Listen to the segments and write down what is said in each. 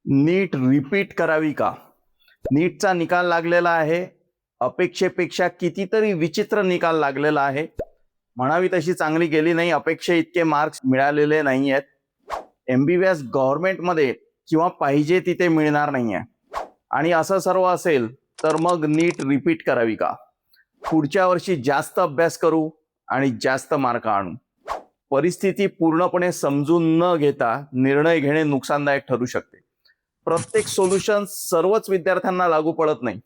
नीट repeat करावी का? नीटचा निकाल लागलेला आहे. अपेक्षेपेक्षा कितीतरी विचित्र निकाल लागलेला आहे. म्हणावी तशी चांगली गेली नाही. अपेक्षे इतके मार्क्स मिळालेले नाही आहेत. MBBS गव्हर्नमेंटमध्ये किंवा पाहिजे तिथे मिळणार नाहीये. आणि असं सर्व असेल तर मग नीट रिपीट करावी का? पुढच्या वर्षी जास्त अभ्यास करू आणि जास्त मार्क आणू. परिस्थिती पूर्णपणे समजून न घेता निर्णय घेणे नुकसानदायक ठरू शकते. प्रत्येक सोल्युशन सर्वच विद्यार्थ्यांना लागू पडत नाही.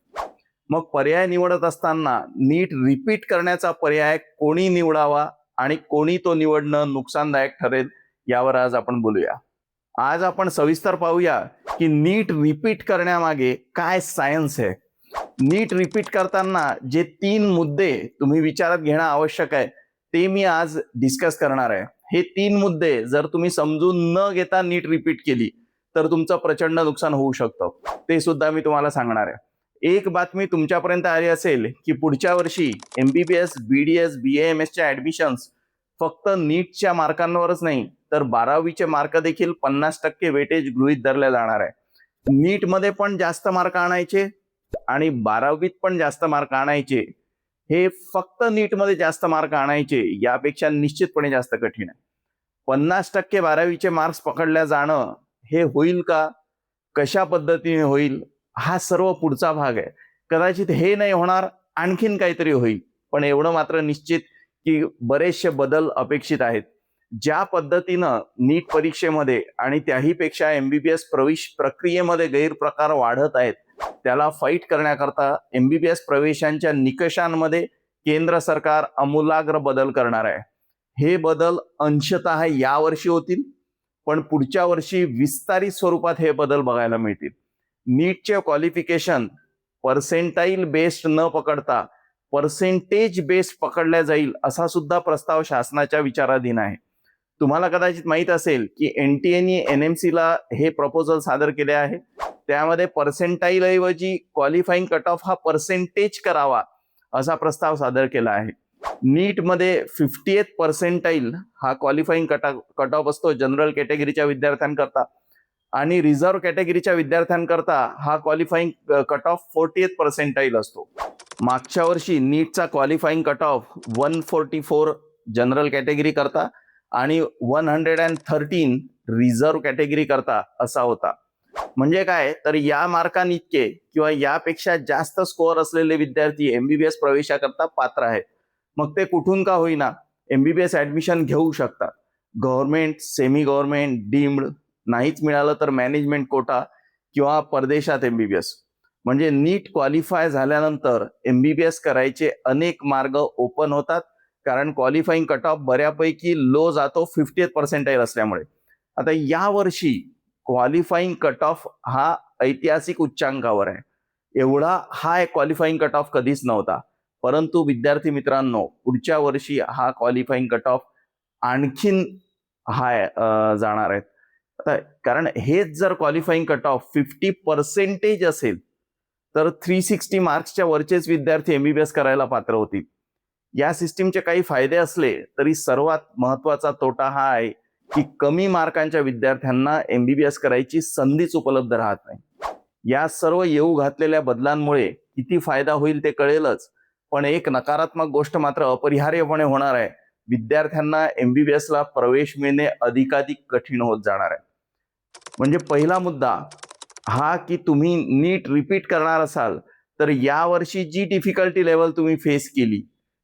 मग पर्याय निवडत असताना नीट रिपीट करण्याचा पर्याय कोणी निवडावा आणि कोणी तो निवडणं नुकसानदायक ठरेल यावर आज आपण बोलूया. आज आपण सविस्तर पाहूया की नीट रिपीट करण्यामागे काय सायन्स आहे. नीट रिपीट करताना जे 3 मुद्दे तुम्ही विचारात घेणं आवश्यक आहे ते मी आज डिस्कस करणार आहे. हे 3 मुद्दे जर तुम्ही समजून न घेता नीट रिपीट केली तर तुमचं प्रचंड नुकसान होऊ शकतं. ते सुद्धा मी तुम्हाला सांगणार आहे. एक बातमी तुमच्यापर्यंत आली असेल की पुढच्या वर्षी MBBS, BDS, BAMS च्या ऍडमिशन्स फक्त नीटच्या मार्कांवरच नाही तर 12वीचे मार्क देखील 50% वेटेज गृहीत धरले जाणार आहे. नीटमध्ये पण जास्त मार्क आणायचे आणि 12वीत पण जास्त मार्क आणायचे. हे फक्त नीटमध्ये जास्त मार्क आणायचे यापेक्षा निश्चितपणे जास्त कठीण आहे. 50% 12वीचे मार्क्स पकडल्या जाणं हे होईल का? कशा पद्धतीने होईल? हा सर्व पुढचा भाग आहे. कदाचित हे नाही होणार, आणखीन काहीतरी होईल. पण एवढं मात्र निश्चित की बरेचसे बदल अपेक्षित आहेत. ज्या पद्धतीनं नीट परीक्षेमध्ये आणि त्याहीपेक्षा MBBS प्रवेश प्रक्रियेमध्ये गैरप्रकार वाढत आहेत त्याला फाईट करण्याकरता MBBS प्रवेशांच्या निकषांमध्ये केंद्र सरकार आमूलाग्र बदल करणार आहे. हे बदल अंशतः यावर्षी होतील पण पुढच्या वर्षी विस्तारित स्वरूपात हे बदल बघायला मिळतील. नीटचे क्वालिफिकेशन पर्सेंटाईल बेस्ड न पकडता पर्सेंटेज बेस्ड पकडल्या जाईल असा सुद्धा प्रस्ताव शासनाच्या विचाराधीन आहे. तुम्हाला कदाचित माहित असेल की NTAने NMCला हे प्रपोजल सादर केले आहे. त्यामध्ये पर्सेंटाईल ऐवजी क्वालिफाईंग कट ऑफ हा पर्सेंटेज करावा असा प्रस्ताव सादर केला आहे. नीटमध्ये 50th पर्सेंटाईल हा क्वालिफाईंग कट ऑफ असतो जनरल कॅटेगरीच्या विद्यार्थ्यांकरता आणि रिझर्व्ह कॅटेगरीच्या विद्यार्थ्यांकरता हा qualifying cut of 40th percentile असतो. मागच्या वर्षी नीटचा qualifying cut off 144 general category करता आणि 113 रिझर्व्ह कॅटेगरी करता असा होता. म्हणजे काय तर या मार्कांइतके किंवा यापेक्षा जास्त स्कोअर असलेले विद्यार्थी MBBS प्रवेशाकरता पात्र आहेत. मग ते कुठून का होईना MBBS ऍडमिशन घेऊ शकतात. गव्हर्नमेंट, सेमी गव्हर्नमेंट, डीम्ड, नाहीच मिळालं तर मॅनेजमेंट कोटा किंवा परदेशात MBBS. म्हणजे नीट क्वालिफाय झाल्यानंतर MBBS करायचे अनेक मार्ग ओपन होतात कारण क्वालिफाईंग कट ऑफ बऱ्यापैकी लो जातो 50th पर्सेंटाईल असल्यामुळे. आता या वर्षी क्वालिफाईंग कट ऑफ हा ऐतिहासिक उच्चांकावर आहे. एवढा हाय क्वालिफाईंग कट ऑफ कधीच नव्हता. परंतु विद्यार्थी मित्रांनो पुढच्या वर्षी हा क्वालिफाईंग कट ऑफ आणखीन हाय जाणार आहेत. आता कारण हेच जर क्वालिफाईंग कट ऑफ 50% असेल तर 360 मार्क्सच्या वरचेच विद्यार्थी MBBS करायला पात्र होतील. या सिस्टीमचे काही फायदे असले तरी सर्वात महत्वाचा तोटा हा आहे की कमी मार्कांच्या विद्यार्थ्यांना MBBS करायची संधीच उपलब्ध राहत नाही. या सर्व येऊ घातलेल्या बदलांमुळे किती फायदा होईल ते कळेलच पण एक नकारात्मक गोष्ट मात्र अपरिहार्यपणे होणार आहे. विद्यार्थ्यांना MBBSला प्रवेश मिळणे अधिकाधिक कठीण होत जाणार आहे. म्हणजे पहिला मुद्दा हा की तुम्ही नीट रिपीट करणार असाल तर यावर्षी जी डिफिकल्टी लेवल तुम्ही फेस केली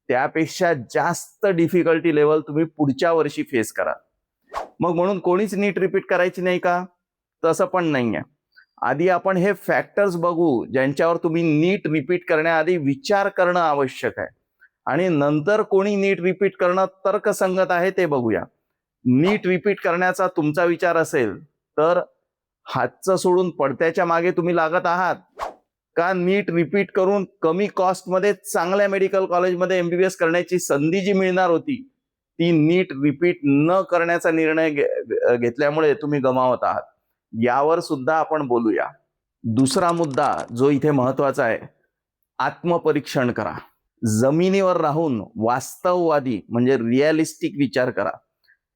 त्यापेक्षा जास्त डिफिकल्टी लेवल तुम्ही पुढच्या वर्षी फेस करा. मग म्हणून कोणीच नीट रिपीट करायची नाही का? तसं पण नाहीये. आधी आपण हे फॅक्टर्स बघू ज्यांच्यावर तुम्ही नीट रिपीट करण्याआधी विचार करणं आवश्यक आहे आणि नंतर कोणी नीट रिपीट करणं तर्कसंगत आहे ते बघूया. नीट रिपीट करण्याचा तुमचा विचार असेल तर हातचं सोडून पडत्याच्या मागे तुम्ही लागत आहात का नीट रिपीट करून कमी कॉस्टमध्ये चांगल्या मेडिकल कॉलेजमध्ये MBBS करण्याची संधी जी मिळणार होती ती नीट रिपीट न करण्याचा निर्णय घेतल्यामुळे तुम्ही गमावत आहात. यावर सुद्धा आपण बोलूया. दुसरा मुद्दा जो इथे महत्वाचा आहे, आत्मपरीक्षण करा. जमिनीवर राहून वास्तववादी म्हणजे रिअलिस्टिक विचार करा.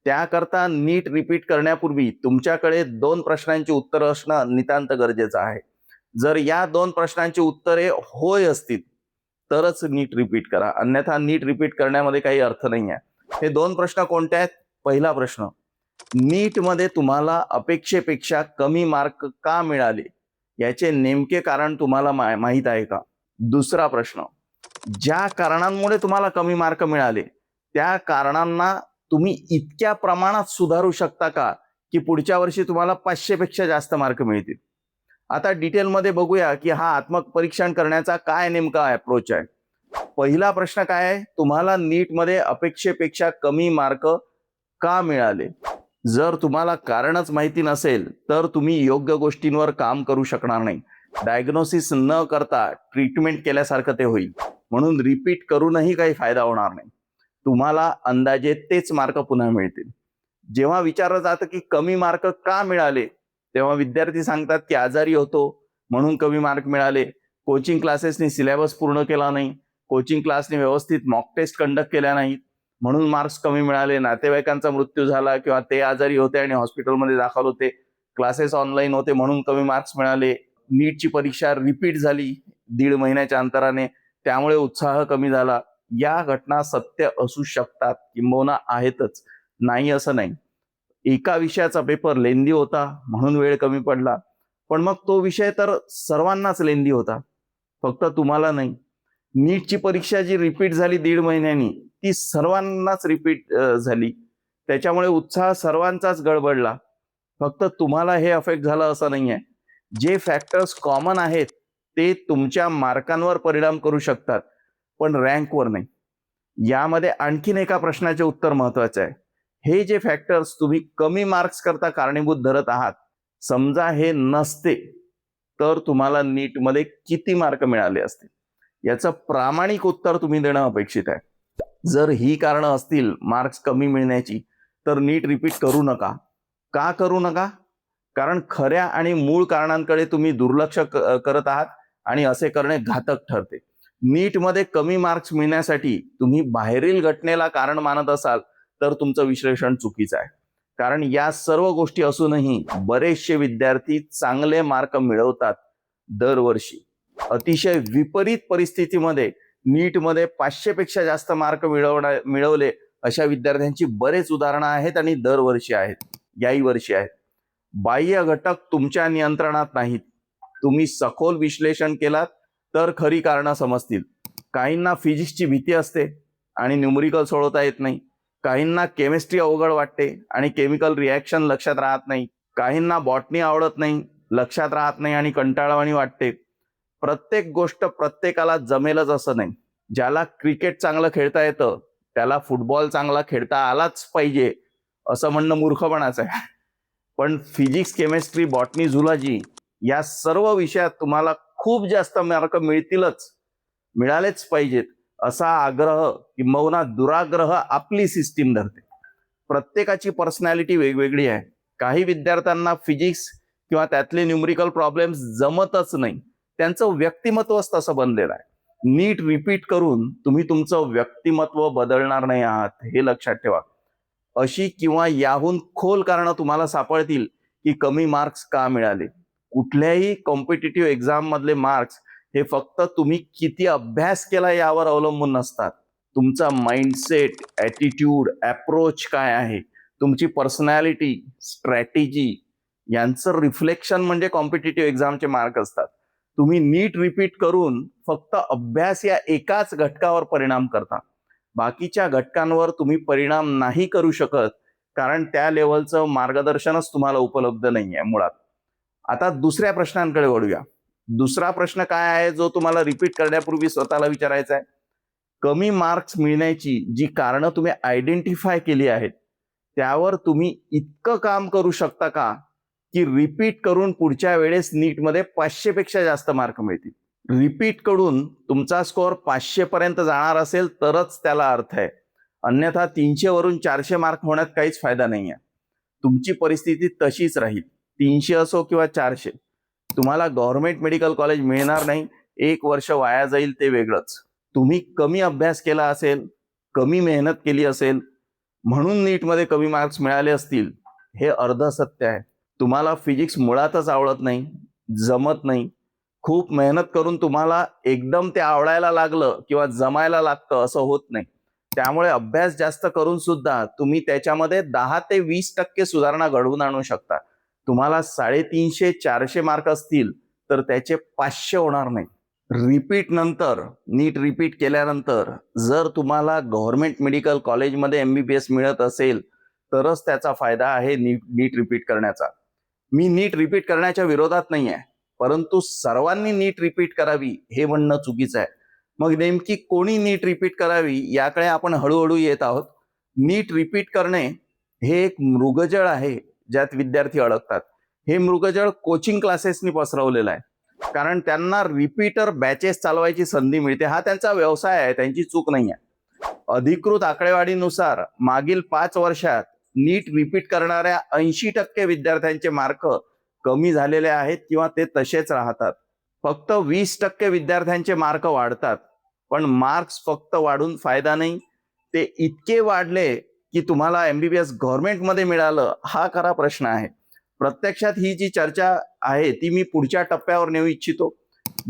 त्याकरता नीट रिपीट करण्यापूर्वी तुमच्याकडे 2 प्रश्नांची उत्तरं असणं नितांत गरजेचं आहे. जर या 2 प्रश्नांची उत्तरे होय असतील तरच नीट रिपीट करा, अन्यथा नीट रिपीट करण्यामध्ये काही अर्थ नाही आहे. हे 2 प्रश्न कोणते आहेत? पहिला प्रश्न, नीटमध्ये तुम्हाला अपेक्षेपेक्षा कमी मार्क का मिळाले याचे नेमके कारण तुम्हाला माहीत आहे का? दुसरा प्रश्न, ज्या कारणांमुळे तुम्हाला कमी मार्क मिळाले त्या कारणांना तुम्ही इतक्या प्रमाणात सुधारू शकता का की पुढच्या वर्षी तुम्हाला 500 पेक्षा जास्त मार्क मिळतील? आता डिटेलमध्ये बघूया की हा आत्मपरीक्षण करण्याचा काय नेमका अप्रोच आहे. पहिला प्रश्न काय आहे? तुम्हाला नीटमध्ये अपेक्षेपेक्षा कमी मार्क का मिळाले? जर तुम्हाला कारणच माहिती नसेल तर तुम्ही योग्य गोष्टींवर काम करू शकणार नाही. डायग्नोसिस न करता ट्रीटमेंट केल्यासारखं ते होईल. म्हणून रिपीट करूनही काही फायदा होणार नाही. तुम्हाला अंदाजे तेच मार्क पुन्हा मिळतील. जेव्हा विचारलं जातं की कमी मार्क का मिळाले, तेव्हा विद्यार्थी सांगतात की आजारी होतो म्हणून कमी मार्क मिळाले, कोचिंग क्लासेसनी सिलेबस पूर्ण केला नाही, कोचिंग क्लासने व्यवस्थित मॉक टेस्ट कंडक्ट केल्या नाहीत म्हणून मार्क्स कमी मिळाले, नातेवाईकांचा मृत्यू झाला किंवा ते आजारी होते आणि हॉस्पिटलमध्ये दाखल होते, क्लासेस ऑनलाईन होते म्हणून कमी मार्क्स मिळाले, नीटची परीक्षा रिपीट झाली 1.5 महिन्याच्या अंतराने त्यामुळे उत्साह कमी झाला. या घटना सत्य असू शकतात, किंबहुना आहेतच, नाही असं नाही. एका विषयाचा पेपर लेंदी होता म्हणून वेळ कमी पडला, पण मग तो विषय तर सर्वांनाच लेंदी होता, फक्त तुम्हाला नाही. नीटची परीक्षा जी रिपीट झाली 1.5 महिन्यांनी ती सर्वांनाच रिपीट झाली, त्याच्यामुळे उत्साह सर्वांचाच गडबडला, फक्त तुम्हाला हे अफेक्ट झालं असं नाहीये. जे फॅक्टर्स कॉमन आहेत ते तुमच्या मार्कांवर परिणाम करू शकतात पण रँकवर नाही. यामध्ये आणखीन एका प्रश्नाचे उत्तर महत्वाचे आहे. हे जे फॅक्टर्स तुम्ही कमी मार्क्स करता कारणीभूत धरत आहात, समजा हे नसते तर तुम्हाला नीटमध्ये किती मार्क मिळाले असतील? याचं प्रामाणिक उत्तर तुम्ही देणं अपेक्षित आहे. जर ही कारणं असतील मार्क्स कमी मिळण्याची तर नीट रिपीट करू नका. का करू नका? कारण खऱ्या आणि मूळ कारणांकडे तुम्ही दुर्लक्ष करत आहात आणि असे करणे घातक ठरते. नीटमध्ये कमी मार्क्स मिळण्यासाठी तुम्ही बाहेरील घटनेला कारण मानत असाल तर तुमचं विश्लेषण चुकीचं आहे. कारण या सर्व गोष्टी असूनही बरेचसे विद्यार्थी चांगले मार्क मिळवतात दरवर्षी. अतिशय विपरीत परिस्थितीमध्ये नीटमध्ये 500 पेक्षा जास्त मार्क मिळवले अशा विद्यार्थ्यांची बरेच उदाहरणं आहेत आणि दरवर्षी आहेत, याही वर्षी आहेत. बाह्य घटक तुमच्या नियंत्रणात नाहीत. तुम्ही सखोल विश्लेषण केलात तर खरी कारणं समजतील. काहींना फिजिक्सची भीती असते आणि न्यूमरिकल सोडवता येत नाही, काहींना केमिस्ट्री अवघड वाटते आणि केमिकल रिॲक्शन लक्षात राहत नाही, काहींना बॉटनी आवडत नाही, लक्षात राहत नाही आणि कंटाळवाणी वाटते. प्रत्येक गोष्ट प्रत्येकाला जमेलच असं नाही. ज्याला क्रिकेट चांगलं खेळता येतं त्याला फुटबॉल चांगला खेळता आलाच पाहिजे असं म्हणणं मूर्खपणाचं आहे. पण फिजिक्स, केमिस्ट्री, बॉटनी, झुलॉजी या सर्व विषयात तुम्हाला खूप जास्त मार्क मिळालेच पाहिजेत असा आग्रह किंबहुना दुराग्रह आपली सिस्टीम धरते. प्रत्येकाची पर्सनॅलिटी वेगवेगळी आहे. काही विद्यार्थ्यांना फिजिक्स किंवा त्यातले न्यूमरिकल प्रॉब्लेम्स जमतच नाही, त्यांचं व्यक्तिमत्वच तसं बनलेलं आहे. नीट रिपीट करून तुम्ही तुमचं व्यक्तिमत्व बदलणार नाही आहात, हे लक्षात ठेवा. अशी किंवा याहून खोल कारणं तुम्हाला सापडतील की कमी मार्क्स का मिळाले. कुठल्याही कॉम्पिटिटिव्ह एक्झाम मधले मार्क्स हे फक्त तुम्ही किती अभ्यास केला यावर अवलंबून नसतात. तुमचा माइंडसेट, ॲटिट्यूड, अप्रोच काय आहे, तुमची पर्सनॅलिटी, स्ट्रॅटेजी यांचं रिफ्लेक्शन म्हणजे कॉम्पिटिटिव्ह एक्झामचे मार्क असतात. तुम्ही नीट रिपीट करून फक्त अभ्यास या एकाच घटकावर परिणाम करता, बाकीच्या घटकांवर तुम्ही परिणाम नाही करू शकत, कारण त्या लेवलचं मार्गदर्शनच तुम्हाला उपलब्ध नाहीये मुळात. आता दुसऱ्या प्रश्नांकडे वळूया. दुसरा प्रश्न काय आहे जो तुम्हाला रिपीट करण्यापूर्वी स्वतःला विचारायचा आहे? कमी मार्क्स मिळण्याची जी कारणं तुम्ही आयडेंटिफाय केली आहेत त्यावर तुम्ही इतकं काम करू शकता का की रिपीट करून पुढच्या वेळेस नीटमध्ये 500 पेक्षा जास्त मार्क मिळतील? रिपीट करून तुमचा स्कोअर 500 पर्यंत जाणार असेल तरच त्याला अर्थ आहे, अन्यथा 300 वरून 400 मार्क होण्यात काहीच फायदा नाही आहे. तुमची परिस्थिती तशीच राहील, 300 असो किंवा 400. तुम्हाला गव्हर्नमेंट मेडिकल कॉलेज मिळणार नाही, 1 वर्ष वाया जाईल ते वेगळंच. तुम्ही कमी अभ्यास केला असेल, कमी मेहनत केली असेल म्हणून नीटमध्ये कमी मार्क्स मिळाले असतील हे अर्ध सत्य आहे. तुम्हाला फिजिक्स मुळातच आवडत नाही, जमत नाही. खूप मेहनत करून तुम्हाला एकदम ते आवडायला लागलं किंवा जमायला लागतं असं होत नाही. त्यामुळे अभ्यास जास्त करून सुद्धा तुम्ही त्याच्यामध्ये 10 ते 20% सुधारणा घडवून आणू शकता. तुम्हाला 350-400 मार्क असतील तर त्याचे 500 होणार नाही. रिपीट नंतर, नीट रिपीट केल्यानंतर जर तुम्हाला गव्हर्नमेंट मेडिकल कॉलेजमध्ये MBBS मिळत असेल तरच त्याचा फायदा आहे नीट रिपीट करण्याचा. मी नीट रिपीट करण्याच्या विरोधात नाही आहे, परंतु सर्वांनी नीट रिपीट करावी हे म्हणणं चुकीचं आहे. मग नेमकी कोणी नीट रिपीट करावी याकडे आपण हळूहळू येत आहोत. नीट रिपीट करणे हे एक मृगजळ आहे ज्यात विद्यार्थी अडकतात. हे मृगजळ कोचिंग क्लासेसनी पसरवलेलं आहे, कारण त्यांना रिपीटर बॅचेस चालवायची संधी मिळते. हा त्यांचा व्यवसाय आहे, त्यांची चूक नाही आहे. अधिकृत आकडेवारीनुसार मागील 5 वर्षात नीट रिपीट करणाऱ्या 80% विद्यार्थ्यांचे मार्क कमी झालेले आहेत किंवा ते तसेच राहतात. फक्त 20% विद्यार्थ्यांचे मार्क वाढतात. पण मार्क्स फक्त वाढून फायदा नाही. ते इतके वाढले की तुम्हाला MBBS गव्हर्नमेंटमध्ये मिळालं हा खरा प्रश्न आहे. प्रत्यक्षात ही जी चर्चा आहे ती मी पुढच्या टप्प्यावर नेऊ इच्छितो.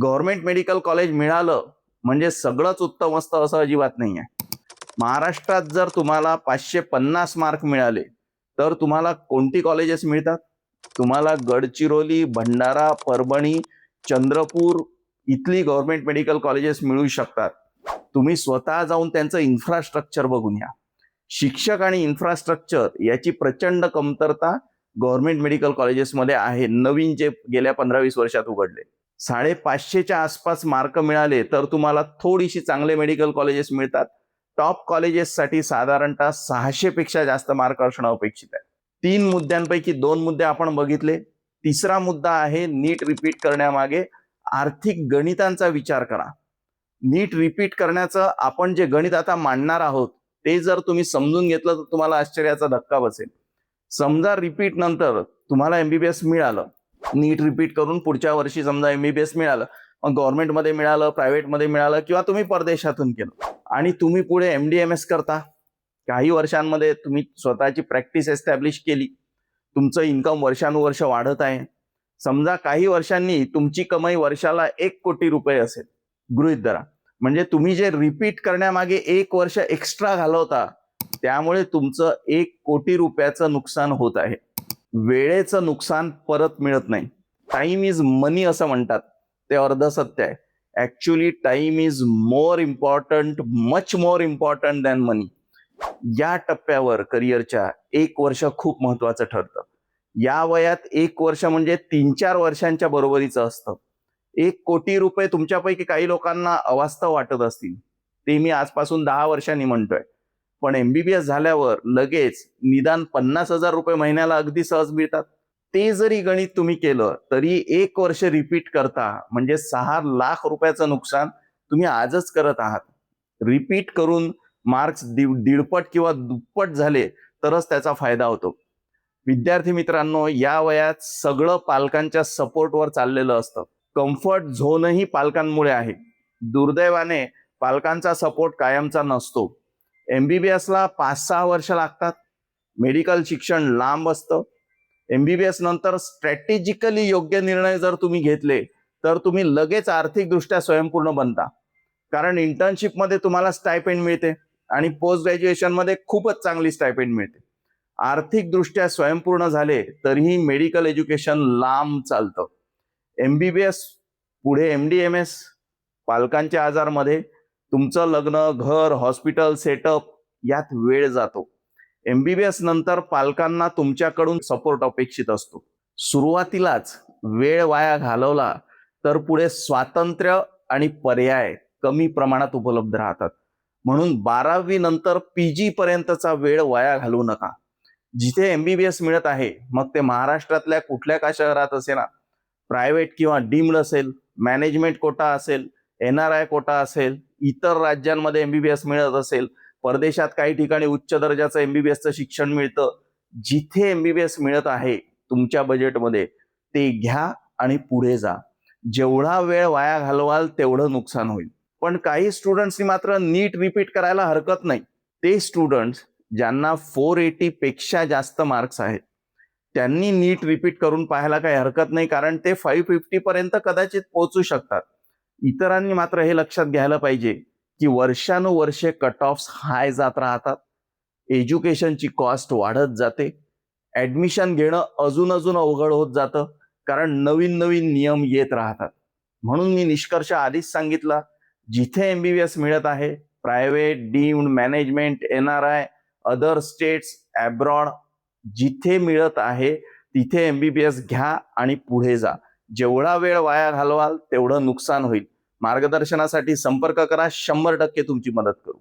गव्हर्नमेंट मेडिकल कॉलेज मिळालं म्हणजे सगळंच उत्तम असतं असं अजिबात नाही आहे. महाराष्ट्रात जर तुम्हाला 550 मार्क मिळाले तर तुम्हाला कोणती कॉलेजेस मिळतात? तुम्हाला गडचिरोली, भंडारा, परभणी, चंद्रपूर इथली गव्हर्नमेंट मेडिकल कॉलेजेस मिळू शकतात. तुम्ही स्वतः जाऊन त्यांचं इन्फ्रास्ट्रक्चर बघून या. शिक्षक आणि इन्फ्रास्ट्रक्चर याची प्रचंड कमतरता गव्हर्नमेंट मेडिकल कॉलेजेसमध्ये आहे. नवीन जे गेल्या 15-20 वर्षात उघडले. 550च्या आसपास मार्क मिळाले तर तुम्हाला थोडीशी चांगले मेडिकल कॉलेजेस मिळतात. टॉप कॉलेजेससाठी साधारणतः 600 पेक्षा जास्त मार्क असणं अपेक्षित आहे. 3 मुद्द्यांपैकी 2 मुद्दे आपण बघितले. तिसरा मुद्दा आहे नीट रिपीट करण्यामागे आर्थिक गणितांचा विचार करा. नीट रिपीट करण्याचं आपण जे गणित आता मांडणार आहोत ते जर तुम्ही समजून घेतलं तर तुम्हाला आश्चर्याचा धक्का बसेल. समजा रिपीट नंतर तुम्हाला MBBS मिळालं, नीट रिपीट करून पुढच्या वर्षी समजा MBBS मिळालं, मग गव्हर्नमेंटमध्ये मिळालं, प्रायव्हेटमध्ये मिळालं किंवा तुम्ही परदेशातून केलं आणि तुम्ही पुढे MD-MS करता. काही वर्षांमध्ये तुम्ही स्वतःची प्रॅक्टिस एस्टॅब्लिश केली, तुमचं इन्कम वर्षानुवर्ष वाढत आहे. समजा काही वर्षांनी तुमची कमाई वर्षाला 1 कोटी रुपये असेल, गृहीत धरा. म्हणजे तुम्ही जे रिपीट करण्यामागे 1 वर्ष एक्स्ट्रा घालवता त्यामुळे तुमचं 1 कोटी रुपयाचं नुकसान होत आहे. वेळेचं नुकसान परत मिळत नाही. टाइम इज मनी असं म्हणतात, ते अर्ध सत्य आहे. Actually time is more important, much more important than money. या टप्प्यावर करिअरच्या 1 वर्ष खूप महत्वाचं ठरतं. या वयात 1 वर्ष म्हणजे 3-4 वर्षांच्या बरोबरीचं असतं. 1 कोटी रुपये तुमच्यापैकी काही लोकांना अवास्तव वाटत असतील, ते मी आजपासून 10 वर्षांनी म्हणतोय. पण MBBS झाल्यावर लगेच निदान 50,000 रुपये महिन्याला अगदी सहज मिळतात. ते जरी गणित तुम्ही केलं तरी 1 वर्ष रिपीट करता म्हणजे 6 लाख रुपयाचं नुकसान तुम्ही आजच करत आहात. रिपीट करून मार्क्स दीडपट किंवा दुप्पट झाले तरच त्याचा फायदा होतो. विद्यार्थी मित्रांनो, या वयात सगळं पालकांच्या सपोर्टवर चाललेलं असतं. कम्फर्ट झोनही पालकांमुळे आहे. दुर्दैवाने पालकांचा सपोर्ट कायमचा नसतो. MBBSला 5-6 वर्ष लागतात. मेडिकल शिक्षण लांब असतं. MBBS नंतर स्ट्रॅटेजिकली योग्य निर्णय जर तुम्ही घेतले तर तुम्ही लगेच आर्थिकदृष्ट्या स्वयंपूर्ण बनता. कारण इंटर्नशिपमध्ये तुम्हाला स्टायपेंड मिळते आणि पोस्ट ग्रॅज्युएशनमध्ये खूपच चांगली स्टायपेंड मिळते. आर्थिकदृष्ट्या स्वयंपूर्ण झाले तरीही मेडिकल एज्युकेशन लांब चालतं. MBBS पुढे MD-MS, पालकांच्या आजारमध्ये तुमचं लग्न, घर, हॉस्पिटल सेटअप यात वेळ जातो. MBBS नंतर पालकांना तुमच्याकडून सपोर्ट अपेक्षित असतो. सुरुवातीलाच वेळ वाया घालवला तर पुढे स्वातंत्र्य आणि पर्याय कमी प्रमाणात उपलब्ध राहतात. म्हणून 12वी नंतर PG पर्यंतचा वेळ वाया घालवू नका. जिथे MBBS मिळत आहे, मग ते महाराष्ट्रातल्या कुठल्या का शहरात असे ना, प्रायव्हेट किंवा डीम्ड असेल, मॅनेजमेंट कोटा असेल, NRI कोटा असेल, इतर राज्यांमध्ये MBBS मिळत असेल, परदेशात काही ठिकाणी उच्च दर्जाचं MBBSचं शिक्षण मिळतं. जिथे MBBS मिळत आहे तुमच्या बजेटमध्ये ते घ्या आणि पुढे जा. जेवढा वेळ वाया घालवाल तेवढं नुकसान होईल. पण काही स्टुडंट्सनी मात्र नीट रिपीट करायला हरकत नाही. ते स्टुडंट्स ज्यांना 480 पेक्षा जास्त मार्क्स आहेत त्यांनी नीट रिपीट करून पाहायला काही हरकत नाही, कारण ते 550 पर्यंत कदाचित पोहोचू शकतात. इतरांनी मात्र हे लक्षात घ्यायला पाहिजे की वर्षानुवर्षे कट ऑफ हाय जात राहतात, एज्युकेशनची कॉस्ट वाढत जाते, ऍडमिशन घेणं अजून अवघड होत जातं, कारण नवीन नवीन नियम येत राहतात. म्हणून मी निष्कर्ष आधीच सांगितला, जिथे एमबीबीएस मिळत आहे, private, deemed, management, NRI, other states, abroad, जिथे मिळत आहे तिथे एमबीबीएस घ्या आणि पुढे जा. जेवढा वेळ वाया घालवाल तेवढं नुकसान होईल. मार्गदर्शनासाठी संपर्क करा, 100% तुमची मदत करू.